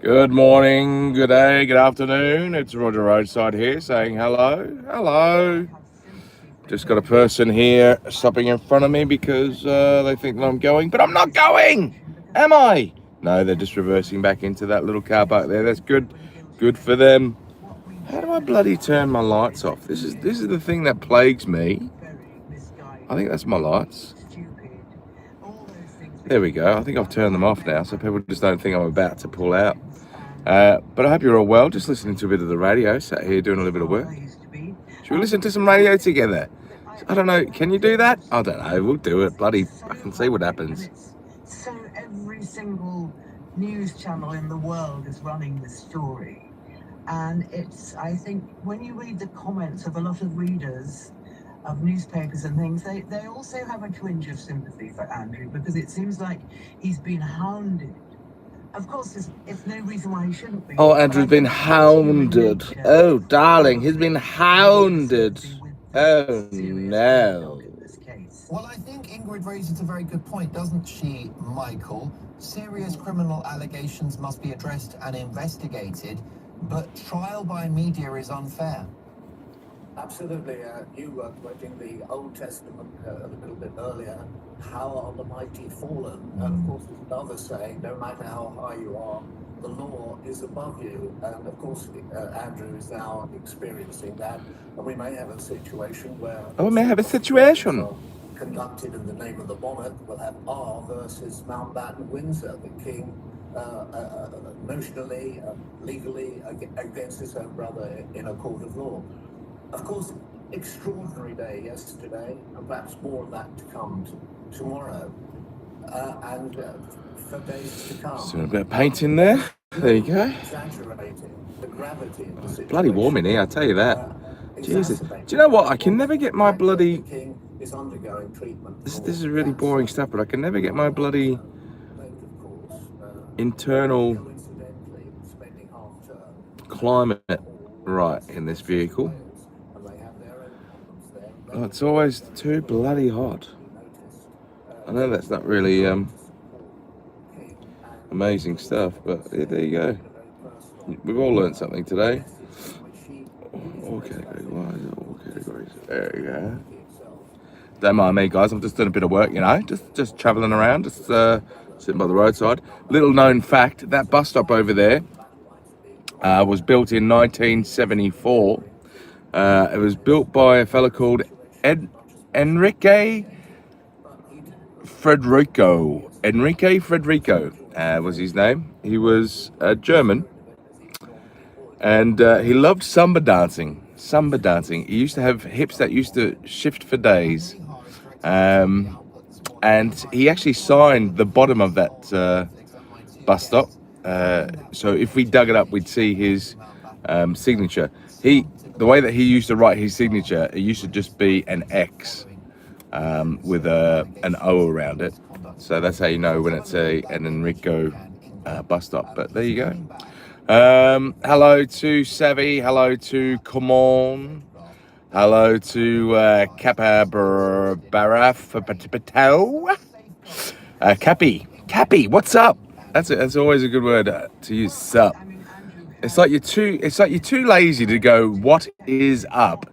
Good morning, good day, good afternoon. It's Roger Roadside here saying hello. Hello. Just got a person here stopping in front of me because they think that I'm going, but I'm not going, am I? No, they're just reversing back into that little car park there. That's good. Good for them. How do I bloody turn my lights off? This is the thing that plagues me. I think that's my lights. There we go. I think I've turned them off now, so people just don't think I'm about to pull out. But I hope you're all well. Just listening to a bit of the radio, sat here doing a little bit of work. Should we listen to some radio together? I don't know. Can you do that? I don't know. We'll do it. Bloody, I can see what happens. So every single news channel in the world is running this story. And I think, when you read the comments of a lot of readers of newspapers and things, they also have a twinge of sympathy for Andrew, because it seems like he's been hounded. Of course, there's no reason why he shouldn't be. Oh, Andrew's been hounded. Oh, darling, he's been hounded. Oh, no. Well, I think Ingrid raises a very good point, doesn't she, Michael? Serious criminal allegations must be addressed and investigated, but trial by media is unfair. Absolutely. You were quoting the Old Testament a little bit earlier. How are the mighty fallen? And of course, there's another saying, no matter how high you are, the law is above you. And of course, Andrew is now experiencing that. And we may have a situation where... Oh, we may have a situation. Conducted in the name of the monarch. We'll have R versus Mountbatten Windsor, the king notionally, legally against his own brother in a court of law. Of course, extraordinary day yesterday, and perhaps more of that to come tomorrow, and for days to come. So a bit of painting there. There you go. Exaggerating the gravity of the situation. Bloody warm in here, I tell you that. Jesus. Do you know what? I can never get my bloody... This is really boring stuff, but I can never get my bloody internal climate right in this vehicle. Oh, it's always too bloody hot. I know that's not really amazing stuff, but yeah, there you go. We've all learned something today. All categories. There you go. Don't mind me, guys. I'm just doing a bit of work, you know, just travelling around, just sitting by the roadside. Little known fact: that bus stop over there was built in 1974. It was built by a fella called Enrique Frederico. Enrique Frederico was his name. He was German, and he loved samba dancing. He used to have hips that used to shift for days, and he actually signed the bottom of that bus stop. So if we dug it up, we'd see his signature. The way that he used to write his signature, it used to just be an X with an O around it. So that's how you know when it's an Enrico bus stop. But there you go. Hello to Savvy. Hello to Come On. Hello to Kappa Baraf Patel. Cappy, what's up? That's always a good word to use. Sup. It's like you're too lazy to go, what is up?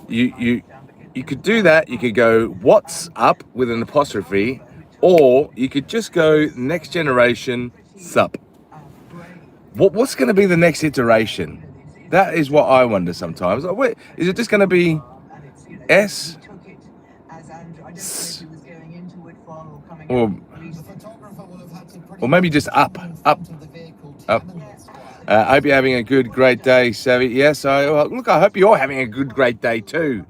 You could do that. You could go, what's up with an apostrophe, or you could just go next generation sup. What's going to be the next iteration? That is what I wonder sometimes. Like, wait, is it just going to be S? Or maybe just up. I hope you're having a good, great day, Savvy. Yes, I hope you're having a good, great day too.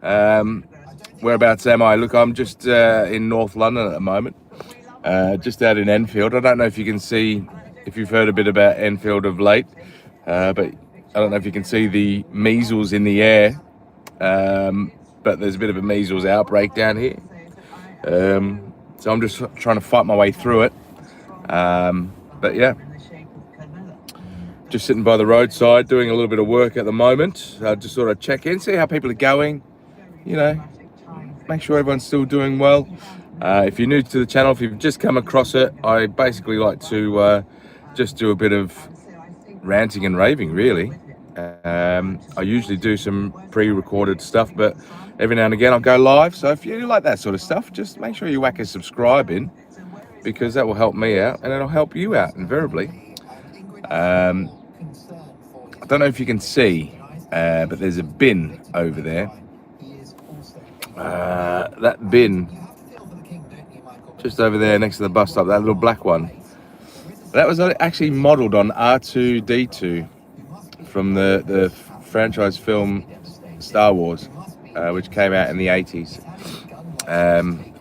Whereabouts am I? Look, I'm just in North London at the moment, just out in Enfield. I don't know if you can see, if you've heard a bit about Enfield of late, but I don't know if you can see the measles in the air, but there's a bit of a measles outbreak down here. So I'm just trying to fight my way through it. But yeah, just sitting by the roadside doing a little bit of work at the moment. Just sort of check in, see how people are going, you know, make sure everyone's still doing well. If you're new to the channel, if you've just come across it, I basically like to just do a bit of ranting and raving, really. I usually do some pre-recorded stuff, but every now and again I'll go live. So if you like that sort of stuff, just make sure you whack a subscribe in, because that will help me out and it'll help you out invariably. I don't know if you can see, but there's a bin over there. That bin just over there next to the bus stop, that little black one, that was actually modelled on R2-D2 from the franchise film Star Wars, which came out in the 80s.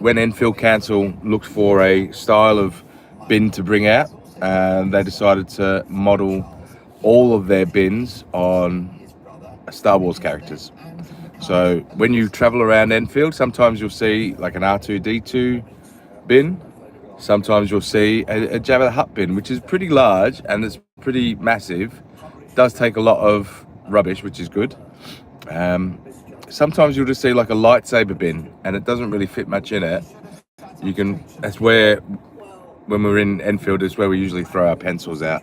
When Enfield Council looked for a style of bin to bring out, they decided to model all of their bins on Star Wars characters. So when you travel around Enfield, sometimes you'll see like an R2-D2 bin. Sometimes you'll see a Jabba the Hutt bin, which is pretty large and it's pretty massive. It does take a lot of rubbish, which is good. Sometimes you'll just see like a lightsaber bin, and it doesn't really fit much in it. That's where, when we're in Enfield, is where we usually throw our pencils out,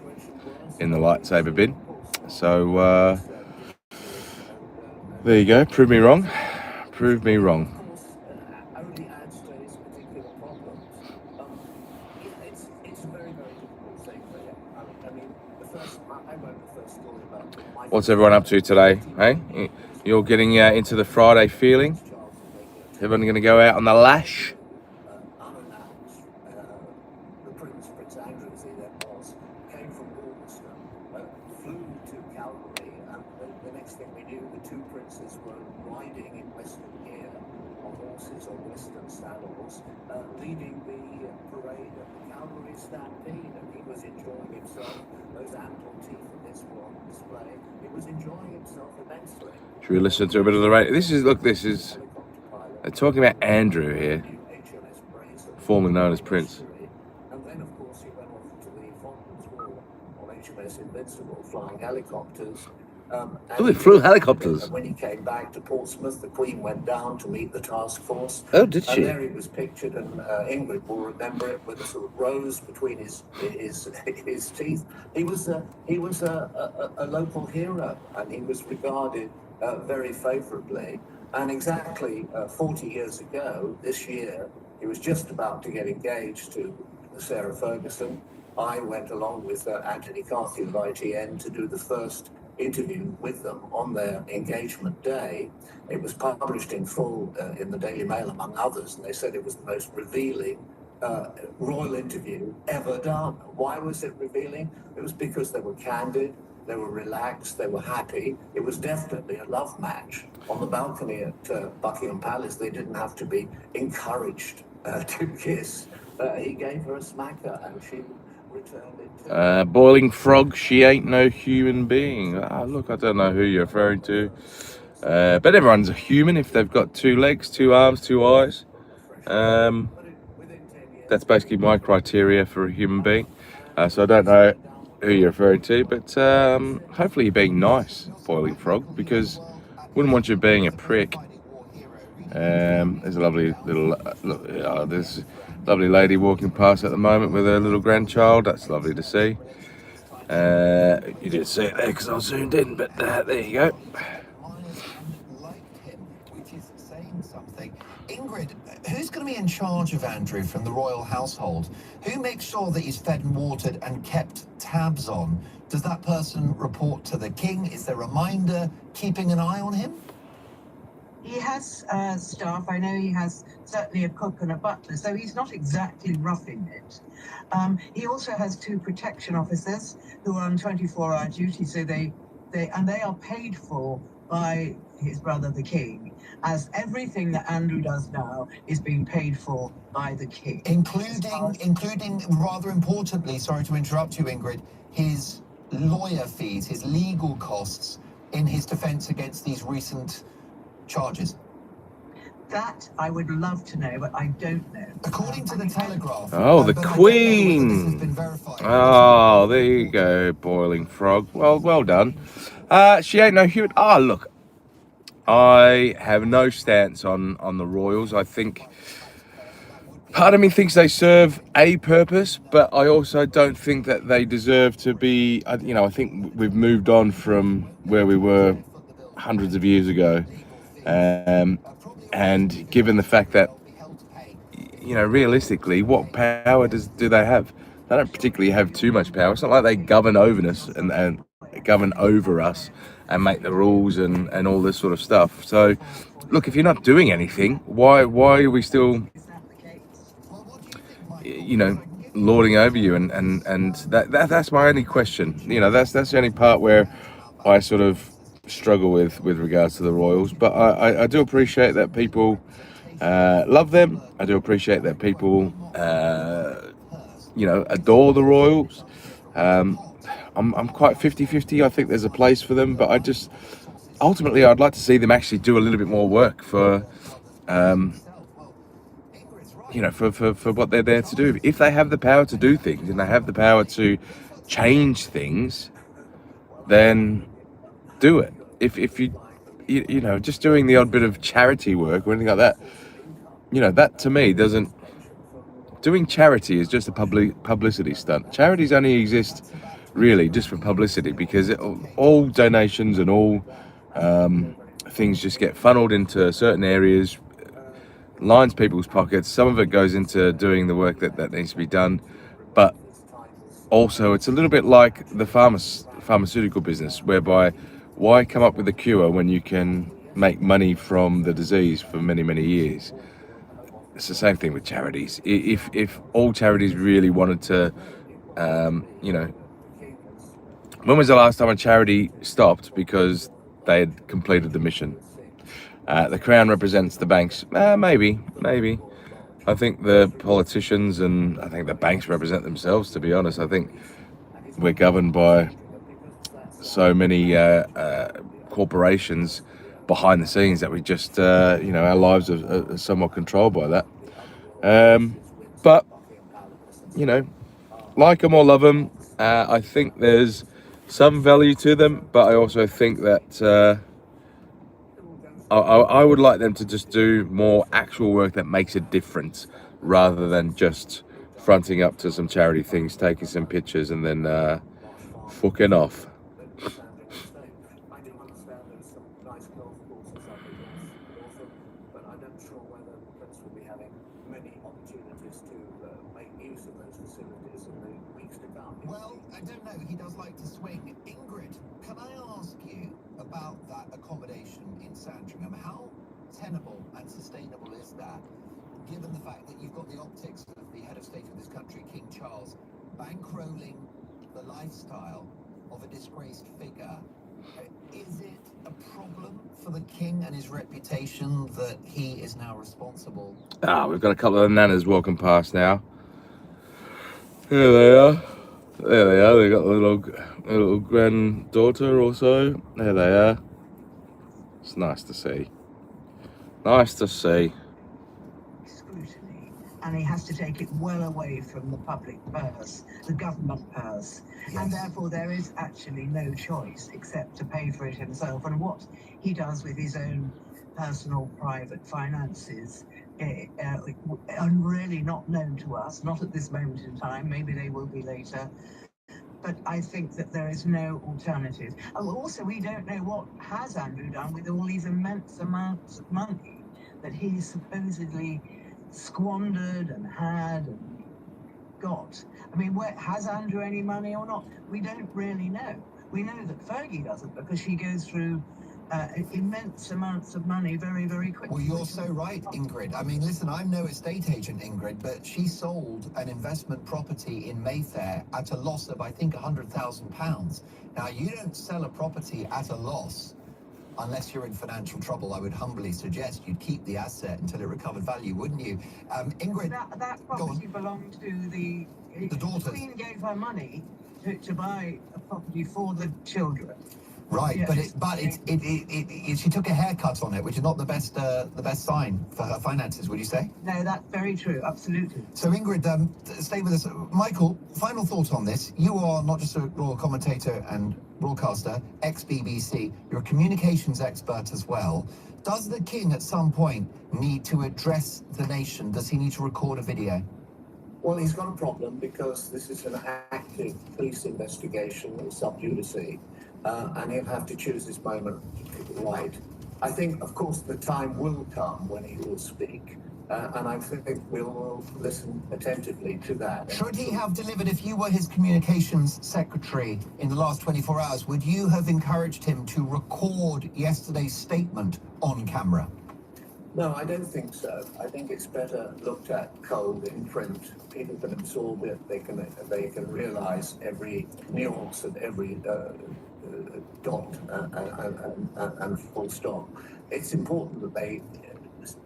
in the lightsaber bin. So there you go. Prove me wrong. Prove me wrong. Only adds to his particular problems. It's a very, very difficult thing for him. I mean, I wrote the first story about What's everyone up to today? Hey, you're getting into the Friday feeling. Everyone going to go out on the lash? unannounced. The Prince Andrew, as he then was, came from Galveston, flew to Calgary, and the next thing we knew, the two princes were riding in Western gear on horses or Western saddles, leading the parade at the Calgary Stampede, and he was enjoying himself. Those ample teeth in this were on display. He was enjoying himself immensely. Should we listen to a bit of the radio? This is they're talking about Andrew here, formerly known as Prince. And then, of course, he went off to the Falklands War on HMS Invincible, flying helicopters. Oh, they flew helicopters. When he came back to Portsmouth, the Queen went down to meet the task force. Oh, did she? And there he was pictured, and Ingrid will remember it, with a sort of rose between his teeth. He was a local hero, and he was regarded very favourably. And exactly 40 years ago, this year, he was just about to get engaged to Sarah Ferguson. I went along with Anthony Carthew of ITN to do the first interview with them on their engagement day. It was published in full in the Daily Mail, among others, and they said it was the most revealing royal interview ever done. Why was it revealing? It was because they were candid, they were relaxed, they were happy. It was definitely a love match. On the balcony at Buckingham Palace, they didn't have to be encouraged to kiss. He gave her a smacker, and she returned it. Boiling frog, she ain't no human being. Look, I don't know who you're referring to. But everyone's a human if they've got 2 legs, 2 arms, 2 eyes. That's basically my criteria for a human being. So I don't know who you're referring to, but hopefully you're being nice, Boiling Frog, because wouldn't want you being a prick. There's a lovely little there's a lovely lady walking past at the moment with her little grandchild. That's lovely to see. You didn't see it there because I zoomed in, but there you go. Which is saying something. Ingrid, who's going to be in charge of Andrew from the royal household? Who makes sure that he's fed and watered and kept tabs on? Does that person report to the king? Is there a reminder keeping an eye on him? He has staff. I know he has certainly a cook and a butler, so he's not exactly roughing it. He also has 2 protection officers who are on 24-hour duty, so they are paid for by his brother, the king, as everything that Andrew does now is being paid for by the king. Including, rather importantly, sorry to interrupt you, Ingrid, his lawyer fees, his legal costs in his defence against these recent charges. That I would love to know, but I don't know. According to the Telegraph. Oh, the but I don't know whether this has Queen. been verified. Oh, there you go, Boiling Frog. Well done. She ain't no human. Look, I have no stance on the royals. I think Part of me thinks they serve a purpose, but I also don't think that they deserve to be. I think we've moved on from where we were hundreds of years ago, um, and given the fact that realistically, what power do they have? They don't particularly have too much power. It's not like they govern over us and govern over us and make the rules and all this sort of stuff. So, look, if you're not doing anything, why are we still you know, lording over you, and that's my only question. That's the only part where I sort of struggle with regards to the Royals. But I do appreciate that people love them. I do appreciate that people adore the Royals. I'm quite 50-50. I think there's a place for them, but ultimately I'd like to see them actually do a little bit more work for for what they're there to do. If they have the power to do things and they have the power to change things, then do it. If you just doing the odd bit of charity work or anything like that, that to me doesn't. Doing charity is just a publicity stunt. Charities only exist really just for publicity, because all donations and all things just get funneled into certain areas, lines people's pockets. Some of it goes into doing the work that needs to be done, but also it's a little bit like the pharmaceutical business, whereby why come up with a cure when you can make money from the disease for many years? It's the same thing with charities. If all charities really wanted to, when was the last time a charity stopped because they had completed the mission? The Crown represents the banks. Maybe. I think the politicians and I think the banks represent themselves, to be honest. I think we're governed by so many corporations behind the scenes that we just, our lives are somewhat controlled by that. But, like them or love them, I think there's some value to them, but I also think that I would like them to just do more actual work that makes a difference, rather than just fronting up to some charity things, taking some pictures, and then fucking off. But I'm not sure whether the Prince will be having many opportunities to make use of those facilities in the weeks to come. Well, I don't know. He does like to swing. Ingrid, can I ask you about that accommodation in Sandringham? How tenable and sustainable is that, given the fact that you've got the optics of the head of state of this country, King Charles, bankrolling the lifestyle of a disgraced figure? Is it a problem for the king and his reputation that he is now responsible? We've got a couple of nanas walking past now. There they are. They got a little granddaughter or so. There they are. It's nice to see. Scrutiny, and he has to take it well away from the public purse, the government purse, and therefore there is actually no choice except to pay for it himself. And what he does with his own personal private finances are really not known to us, not at this moment in time. Maybe they will be later. But I think that there is no alternative. And also, we don't know what has Andrew done with all these immense amounts of money that he supposedly squandered and had and got. I mean, has Andrew any money or not? We don't really know. We know that Fergie doesn't, because she goes through immense amounts of money very quickly. Well, you're so right, Ingrid. I mean, listen, I'm no estate agent, Ingrid, but she sold an investment property in Mayfair at a loss of, I think, £100,000. Now, you don't sell a property at a loss unless you're in financial trouble. I would humbly suggest you'd keep the asset until it recovered value, wouldn't you? Ingrid, that property belonged to the daughters. The Queen gave her money to buy a property for the children. Right, Yes. but she took a haircut on it, which is not the best sign for her finances, would you say? No, that's very true. Absolutely. So Ingrid, stay with us. Michael, final thought on this. You are not just a royal commentator and broadcaster, ex-BBC, you're a communications expert as well. Does the king at some point need to address the nation? Does he need to record a video? Well, he's got a problem because this is an active police investigation with sub judice, and he'll have to choose his moment right. I think, of course, the time will come when he will speak, and I think we'll listen attentively to that. Should he have delivered, if you were his communications secretary in the last 24 hours, would you have encouraged him to record yesterday's statement on camera? No, I don't think so. I think it's better looked at cold in print. People can absorb it. They can realise every nuance and every dot and full stop. It's important that they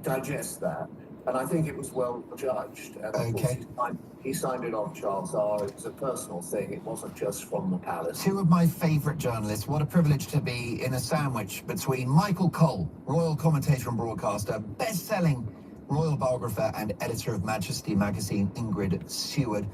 digest that, and I think it was well judged. And of course, he signed it off, Charles R. It was a personal thing. It wasn't just from the palace. Two of my favourite journalists. What a privilege to be in a sandwich between Michael Cole, royal commentator and broadcaster, best-selling royal biographer and editor of Majesty magazine, Ingrid Seward.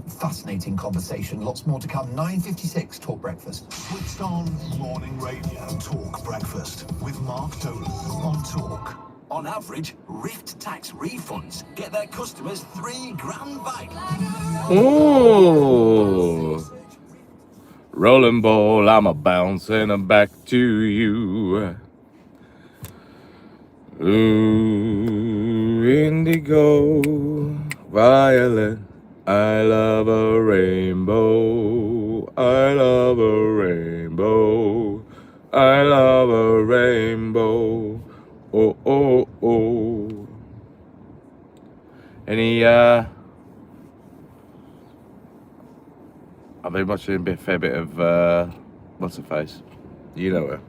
Fascinating conversation. Lots more to come. 9:56 Talk Breakfast. Switched on morning radio. Talk Breakfast with Mark Dolan on Talk. On average, Rift tax refunds get their customers £3,000 back. Ooh. Rolling ball, I'm a bouncing back to you. Ooh, indigo, violet, I love a rainbow. I love a rainbow. I love a rainbow. Oh, oh, oh. Any, I've been watching a fair bit of, what's her face? You know her.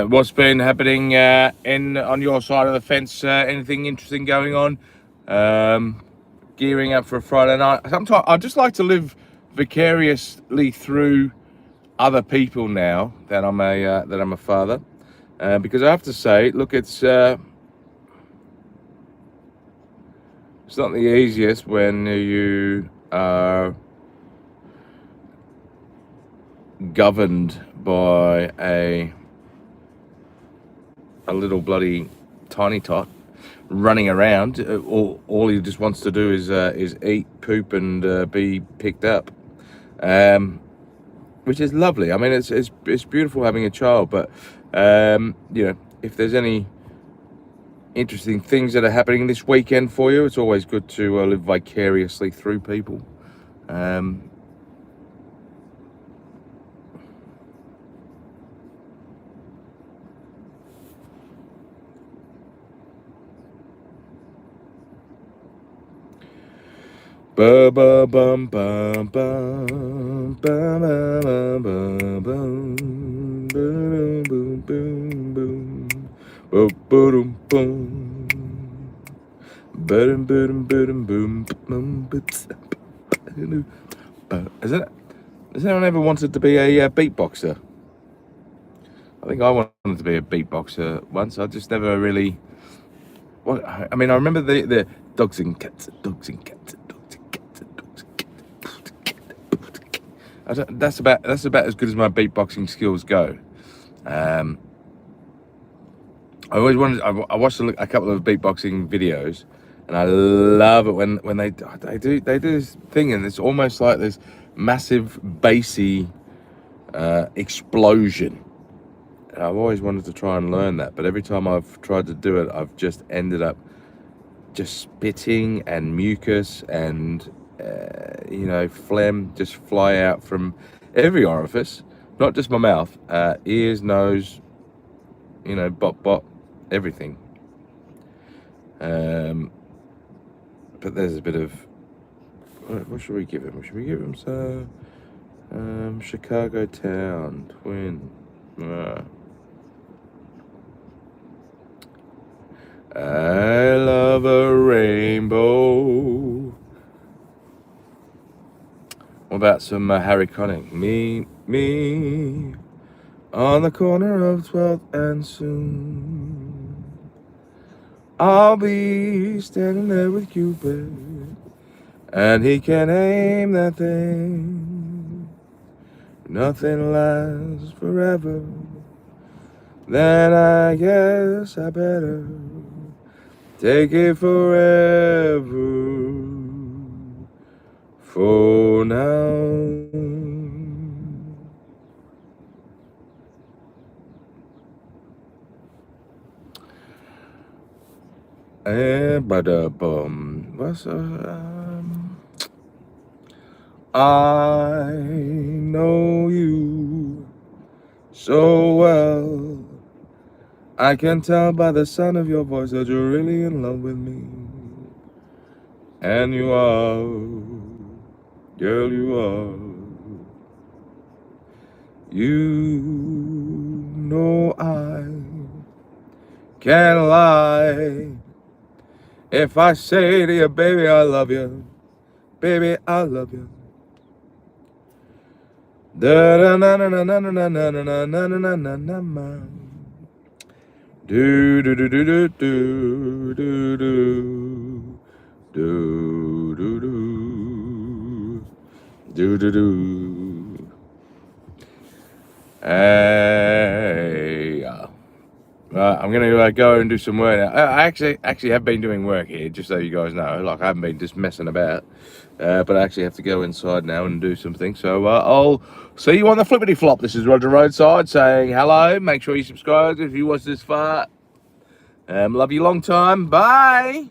What's been happening on your side of the fence? Anything interesting going on? Gearing up for a Friday night. Sometimes I just like to live vicariously through other people now that I'm a father, because I have to say, look, it's not the easiest when you are governed by a little bloody tiny tot running around. All he just wants to do is eat, poop, and be picked up, which is lovely. I mean, it's beautiful having a child, but you know, if there's any interesting things that are happening this weekend for you, it's always good to live vicariously through people. Ba ba bum bum bum ba ba ba bum boom boom boom boom boom boom boom boom boom boom boom. Has anyone ever wanted to be a beatboxer? I think I wanted to be a beatboxer once. I just never really. Well, I mean, I remember the dogs and cats, dogs and cats. That's about as good as my beatboxing skills go. I always wanted. I watched a couple of beatboxing videos, and I love it when they do this thing, and it's almost like this massive bassy explosion. And I've always wanted to try and learn that, but every time I've tried to do it, I've just ended up just spitting and mucus and phlegm just fly out from every orifice, not just my mouth, ears, nose, bot, everything. But there's a bit of, what should we give him? Should we give him some Chicago Town Twin? I love a rainbow. What about some Harry Connick? Me, on the corner of 12th and soon I'll be standing there with Cupid, and he can aim that thing. Nothing lasts forever, then I guess I better take it forever for now. What's I know you so well. I can tell by the sound of your voice that you're really in love with me. And you are, girl, you are. You know I can't lie. If I say to you, baby, I love you. Baby, I love you. Da da na na na na na na na na na na na na na. Do do do do do do do do do do do do do. Hey, right, I'm gonna go and do some work now. I actually have been doing work here, just so you guys know. Like, I haven't been just messing about, but I actually have to go inside now and do something. So I'll see you on the flippity flop. This is Roger Roadside saying hello. Make sure you subscribe if you watch this far. Love you long time. Bye.